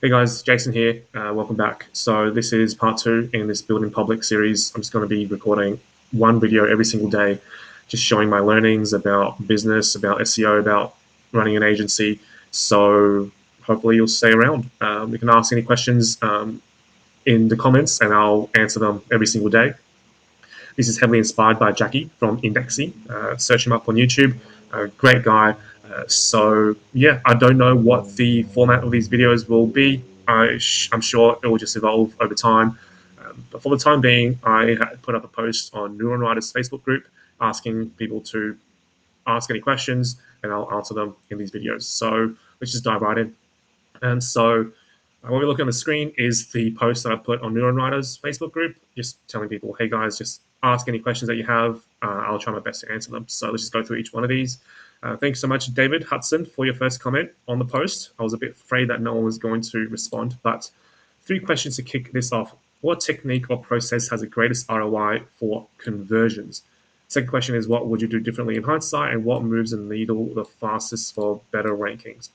Hey guys, Jason here. Welcome back. So this is part two in this Building Public series. I'm just going to be recording one video every single day, just showing my learnings about business, about SEO, about running an agency. So hopefully you'll stay around. You can ask any questions in the comments, and I'll answer them every single day. This is heavily inspired by Jackie from Indexy. Search him up on YouTube. Great guy. So yeah, I don't know what the format of these videos will be. I'm sure it will just evolve over time. But for the time being, I put up a post on Neuron Writers Facebook group asking people to ask any questions, and I'll answer them in these videos. So let's just dive right in. And so what we look on the screen is the post that I put on Neuron Writers Facebook group, just telling people, hey guys, just ask any questions that you have. I'll try my best to answer them. So let's just go through each one of these. Thanks so much, David Hudson, for your first comment on the post. I was a bit afraid that no one was going to respond, but three questions to kick this off. What technique or process has the greatest ROI for conversions? Second question is, what would you do differently in hindsight, and what moves the needle the fastest for better rankings?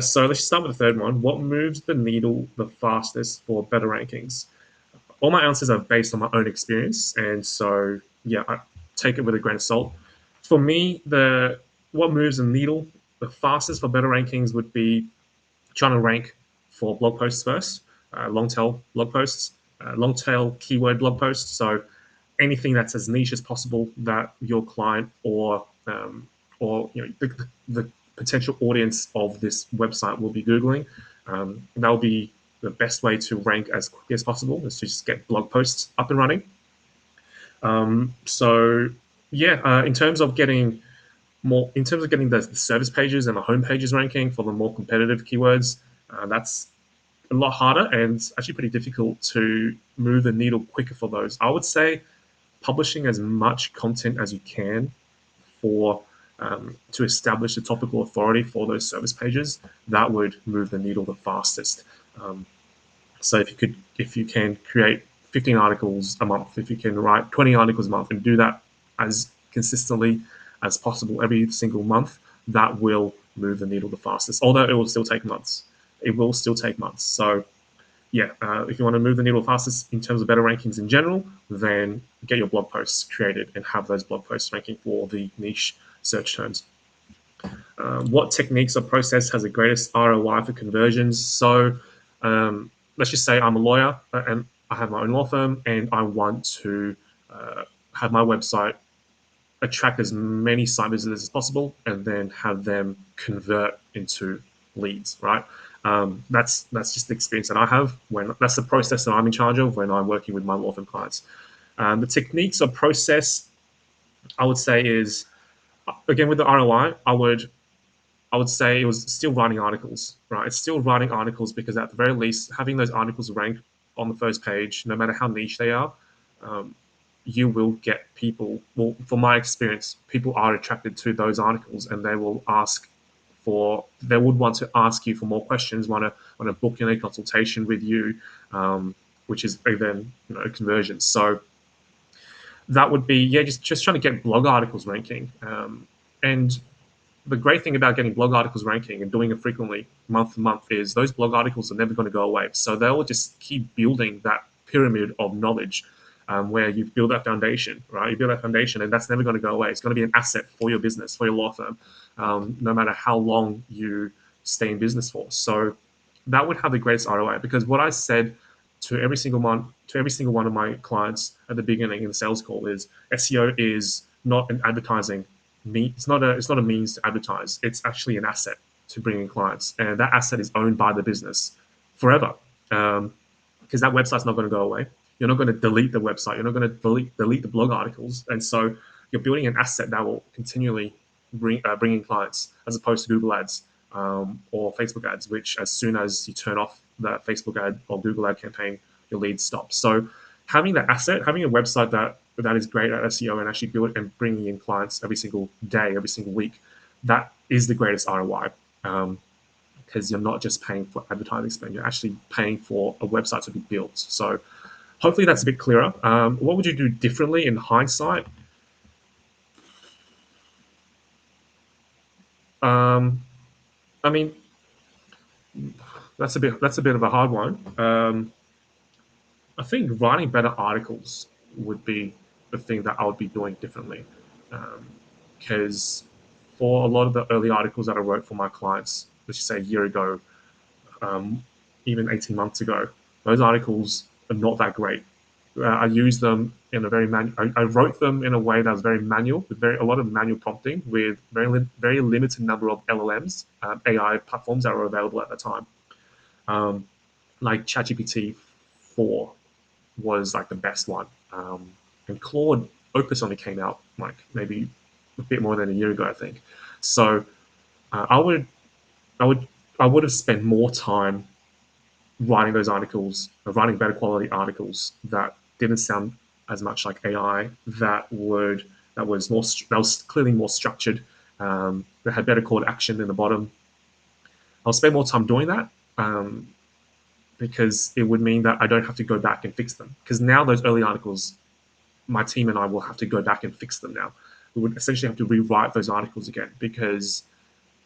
So let's start with the third one. What moves the needle the fastest for better rankings? All my answers are based on my own experience, and so yeah, I take it with a grain of salt. For me, the what moves the needle the fastest for better rankings would be trying to rank for blog posts first, long tail blog posts, long tail keyword blog posts. So anything that's as niche as possible that your client or the potential audience of this website will be googling. That'll be the best way to rank as quickly as possible is to just get blog posts up and running. So yeah, in terms of getting the service pages and the home pages ranking for the more competitive keywords, that's a lot harder and it's actually pretty difficult to move the needle quicker for those. I would say publishing as much content as you can for to establish a topical authority for those service pages. That would move the needle the fastest. Um, so if you can create 15 articles a month, if you can write 20 articles a month, and do that as consistently as possible every single month, that will move the needle the fastest. Although it will still take months. It will still take months. So yeah, if you want to move the needle fastest in terms of better rankings in general, then get your blog posts created and have those blog posts ranking for the niche search terms. What techniques or process has the greatest ROI for conversions? So let's just say I'm a lawyer and I have my own law firm and I want to have my website attract as many site visitors as possible and then have them convert into leads, right? That's just the experience that I have when that's the process that I'm in charge of when I'm working with my law firm clients. The techniques or process I would say is again with the ROI, I would say it was still writing articles, right? It's still writing articles because at the very least, having those articles ranked on the first page, no matter how niche they are, um, you will get people. Well, from my experience, people are attracted to those articles, and they will ask for. They would want to ask you for more questions, want to book in a consultation with you, which is even conversion. So that would be yeah, just trying to get blog articles ranking, and the great thing about getting blog articles ranking and doing it frequently, month to month, is those blog articles are never going to go away. So they'll just keep building that pyramid of knowledge where you build that foundation, right? You build that foundation, and that's never going to go away. It's going to be an asset for your business, for your law firm, no matter how long you stay in business for. So that would have the greatest ROI because what I said to every single one of my clients at the beginning in the sales call is SEO is not an advertising it's not a means to advertise. It's actually an asset to bring in clients, and that asset is owned by the business forever. Because that website's not going to go away. You're not going to delete the website. You're not going to delete the blog articles, and so you're building an asset that will continually bring in clients, as opposed to Google Ads or Facebook ads, which as soon as you turn off that Facebook ad or Google ad campaign, your leads stop. So having that asset, having a website that is great at SEO and actually build and bringing in clients every single day, every single week, that is the greatest ROI. Because you're not just paying for advertising spend, you're actually paying for a website to be built. So hopefully that's a bit clearer. What would you do differently in hindsight? Um, I mean, That's a bit of a hard one. I think writing better articles would be the thing that I would be doing differently, because for a lot of the early articles that I wrote for my clients, let's just say a year ago, um, even 18 months ago, those articles are not that great. I used them in a very I wrote them in a way that was very manual, with a lot of manual prompting, with very limited number of LLMs, AI platforms that were available at the time. Um, like ChatGPT 4 was like the best one, and Claude Opus only came out like maybe a bit more than a year ago, I think. So uh, I would I would I would have spent more time writing those articles, writing better quality articles that didn't sound as much like AI, that was clearly more structured, that had better call to action in the bottom. I'll spend more time doing that, um, because it would mean that I don't have to go back and fix them. Because now those early articles, my team and I will have to go back and fix them now. We would essentially have to rewrite those articles again because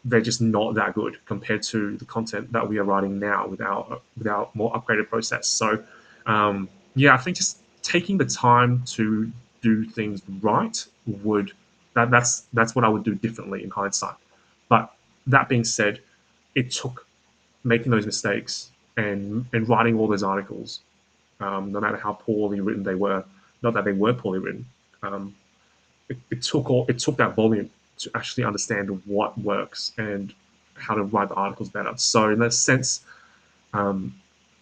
they're just not that good compared to the content that we are writing now with our more upgraded process. So, yeah, I think just taking the time to do things right would that's what I would do differently in hindsight. But that being said, it took making those mistakes and writing all those articles, no matter how poorly written they were. Not that they were poorly written. Um, it took that volume to actually understand what works and how to write the articles better. So in that sense, um,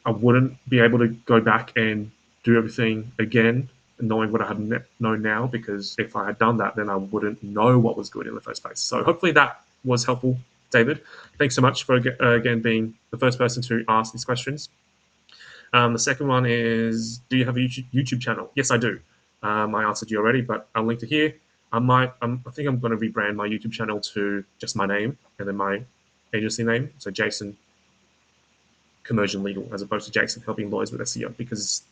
I wouldn't be able to go back and do everything again, knowing what I had known now, because if I had done that, then I wouldn't know what was good in the first place. So hopefully that was helpful, David. Thanks so much for again being the first person to ask these questions. The second one is, do you have a YouTube channel? Yes, I do. I answered you already, but I'll link it here. I think I'm going to rebrand my YouTube channel to just my name and then my agency name. So Jason Conversion Legal, as opposed to Jason helping lawyers with SEO, because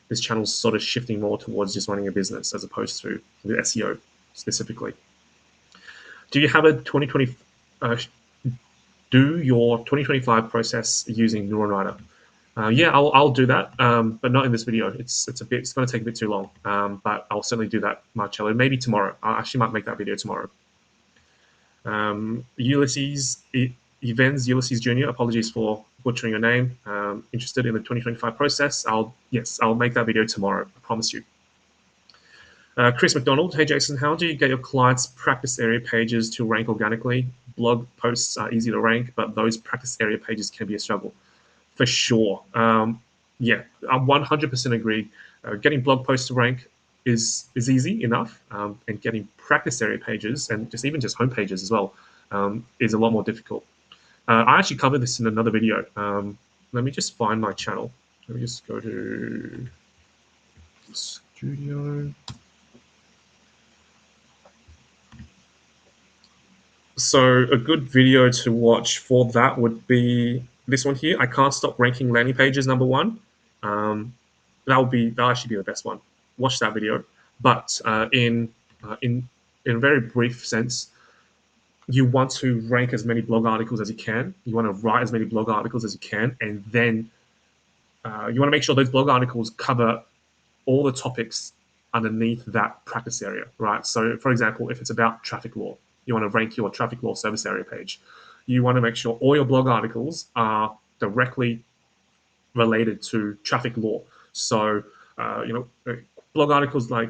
this channel's sort of shifting more towards just running a business as opposed to the SEO specifically. Do you have a 2020? Uh, do your 2025 process using Neuron Writer? Yeah, I'll do that, but not in this video. It's going to take a bit too long, but I'll certainly do that, Marcello. Maybe tomorrow. I actually might make that video tomorrow. Ulysses Jr. Apologies for butchering your name. Interested in the 2025 process? I'll make that video tomorrow. I promise you. Chris McDonald, hey Jason, how do you get your clients' practice area pages to rank organically? Blog posts are easy to rank, but those practice area pages can be a struggle. For sure. Yeah, I 100% agree. Getting blog posts to rank is easy enough, and getting practice area pages and just home pages as well, is a lot more difficult. I actually covered this in another video. Let me just find my channel. Let me just go to Studio. So a good video to watch for that would be this one here. I can't stop ranking landing pages number one. Um, that'll actually be the best one. Watch that video. But in a very brief sense, you want to rank as many blog articles as you can. You want to write as many blog articles as you can, and then you want to make sure those blog articles cover all the topics underneath that practice area, right? So, for example, if it's about traffic law, you want to rank your traffic law service area page. You want to make sure all your blog articles are directly related to traffic law. So, blog articles like,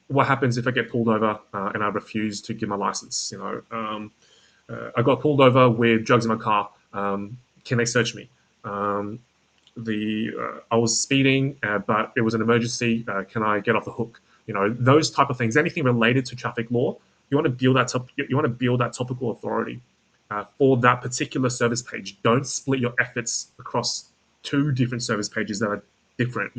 what happens if I get pulled over and I refuse to give my license? I got pulled over with drugs in my car. Can they search me? Um, I was speeding, but it was an emergency. Can I get off the hook? Those type of things. Anything related to traffic law, you want to build that topical authority for that particular service page. Don't split your efforts across two different service pages that are different.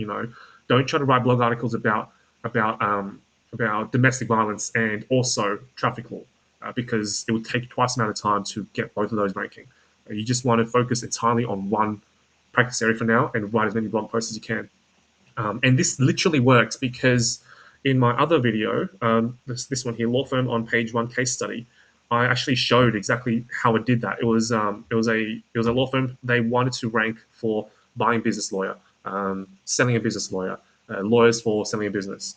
Don't try to write blog articles about about domestic violence and also traffic law, because it would take twice the amount of time to get both of those ranking. You just want to focus entirely on one practice area for now and write as many blog posts as you can. And this literally works because in my other video, this one here, law firm on page one case study, I actually showed exactly how it did that. It was a law firm. They wanted to rank for buying business lawyer, selling a business lawyer, lawyers for selling a business,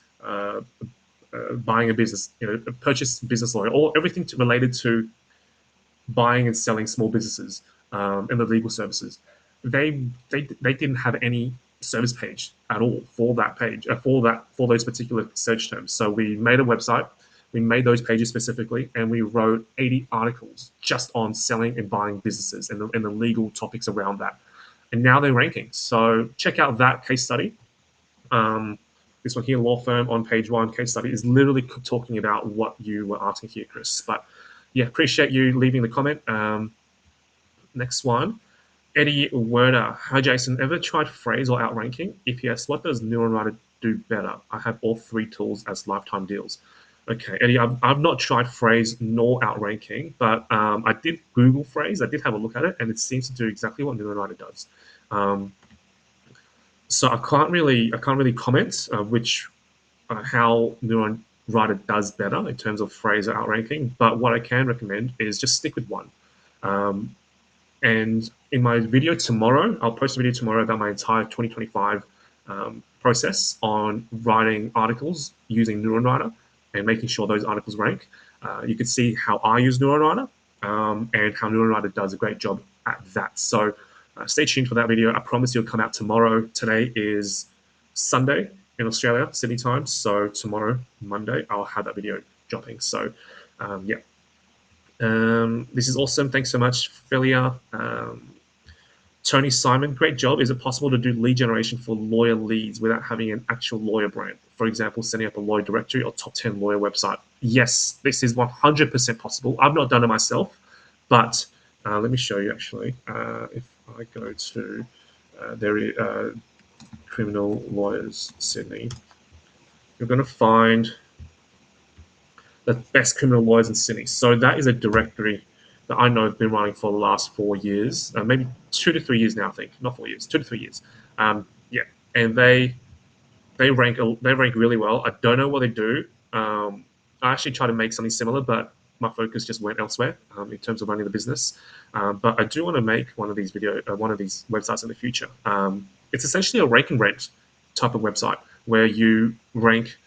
buying a business, purchase business lawyer, or everything related to buying and selling small businesses and the legal services. They didn't have any service page at all for that page for those particular search terms. So we made a website, we made those pages specifically, and we wrote 80 articles just on selling and buying businesses and the legal topics around that. And now they're ranking. So check out that case study. Um, this one here, law firm on page one, case study, is literally talking about what you were asking here, Chris. But yeah, appreciate you leaving the comment. Next one, Eddie Werder. Hi, Jason. Ever tried phrase or outranking? If yes, what does Neuron Writer do better? I have all three tools as lifetime deals. Okay, Eddie, I've not tried phrase nor outranking, but I did Google phrase. I did have a look at it, and it seems to do exactly what Neuron Writer does. So I can't really comment which how Neuron Writer does better in terms of phrase or outranking. But what I can recommend is just stick with one. Um, and in my video tomorrow, I'll post a video tomorrow about my entire 2025 process on writing articles using Neuron Writer and making sure those articles rank. You can see how I use Neuron Writer and how Neuron Writer does a great job at that. So stay tuned for that video. I promise you'll come out tomorrow. Today is Sunday in Australia, Sydney time. So tomorrow, Monday, I'll have that video dropping. So yeah, this is awesome. Thanks so much, Philia. Tony Simon, great job. Is it possible to do lead generation for lawyer leads without having an actual lawyer brand? For example, setting up a lawyer directory or top 10 lawyer website. Yes, this is 100% possible. I've not done it myself, but let me show you actually. If I go to there is criminal lawyers Sydney, you're going to find the best criminal lawyers in Sydney. So that is a directory that I know have been running for the last 4 years, maybe 2 to 3 years now. I think not 4 years, 2 to 3 years. Yeah, and they rank really well. I don't know what they do. I actually tried to make something similar, but my focus just went elsewhere in terms of running the business. But I do want to make one of these websites in the future. It's essentially a rank and rent type of website where you rank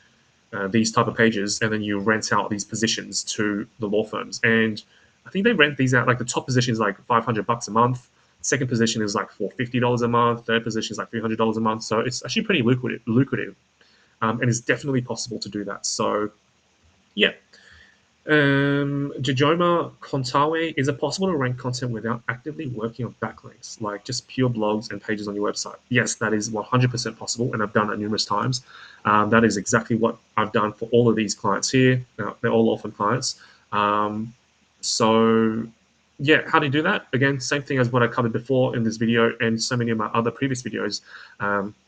these type of pages, and then you rent out these positions to the law firms. And I think they rent these out. Like the top position is like $500 a month. Second position is like $450 a month. Third position is like $300 a month. So it's actually pretty lucrative, and it's definitely possible to do that. So yeah. Jajoma Kontawe, is it possible to rank content without actively working on backlinks, like just pure blogs and pages on your website? Yes, that is 100% possible, and I've done that numerous times. That is exactly what I've done for all of these clients here. They're all law firm clients. So, yeah, how do you do that? Again, same thing as what I covered before in this video and so many of my other previous videos.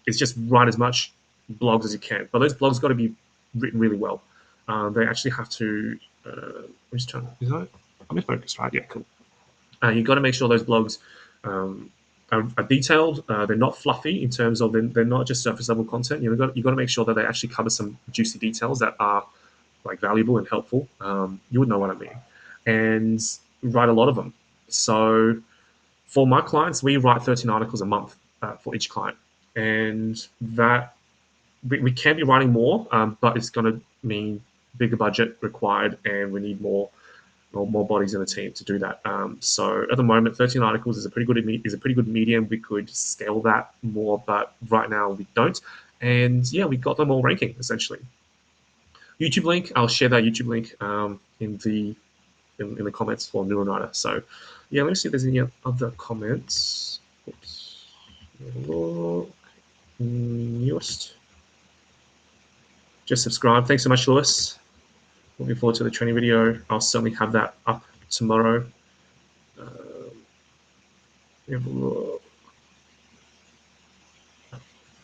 Is just write as much blogs as you can, but those blogs got to be written really well. They actually have to. I'm just trying. I'm in focus, right? Yeah, cool. You got to make sure those blogs are detailed. They're not fluffy in terms of they're not just surface level content. You got to make sure that they actually cover some juicy details that are like valuable and helpful. You would know what I mean, and write a lot of them. So for my clients, we write 13 articles a month for each client, and that we can be writing more, but it's going to mean bigger budget required, and we need more bodies in the team to do that. So at the moment, 13 articles is a pretty good medium. We could scale that more, but right now we don't. And yeah, we got them all ranking essentially. YouTube link, I'll share that YouTube link in the comments for Neuron Writer. So yeah, let me see if there's any other comments. Oops. Look. Newest. Just subscribe. Thanks so much, Lewis. Looking forward to the training video. I'll certainly have that up tomorrow.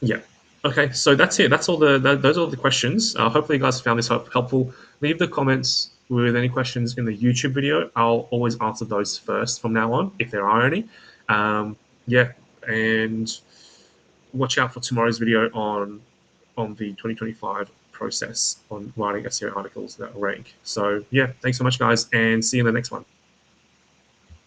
Yeah. Okay, so that's it. That's all those are all the questions. Hopefully, you guys found this helpful. Leave the comments with any questions in the YouTube video. I'll always answer those first from now on, if there are any. Yeah, and watch out for tomorrow's video on the 2025 process on writing SEO articles that rank. So yeah, thanks so much, guys, and see you in the next one.